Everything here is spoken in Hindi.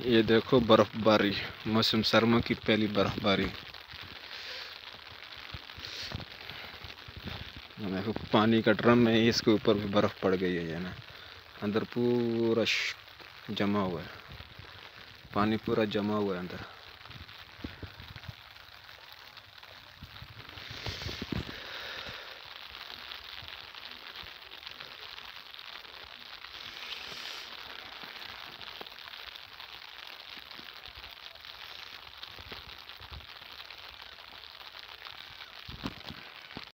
ये देखो बर्फबारी, मौसम सर्मा की पहली बर्फबारी। देखो पानी का ड्रम है, इसके ऊपर भी बर्फ पड़ गई है ना, अंदर पूरा जमा हुआ है, पानी पूरा जमा हुआ है अंदर।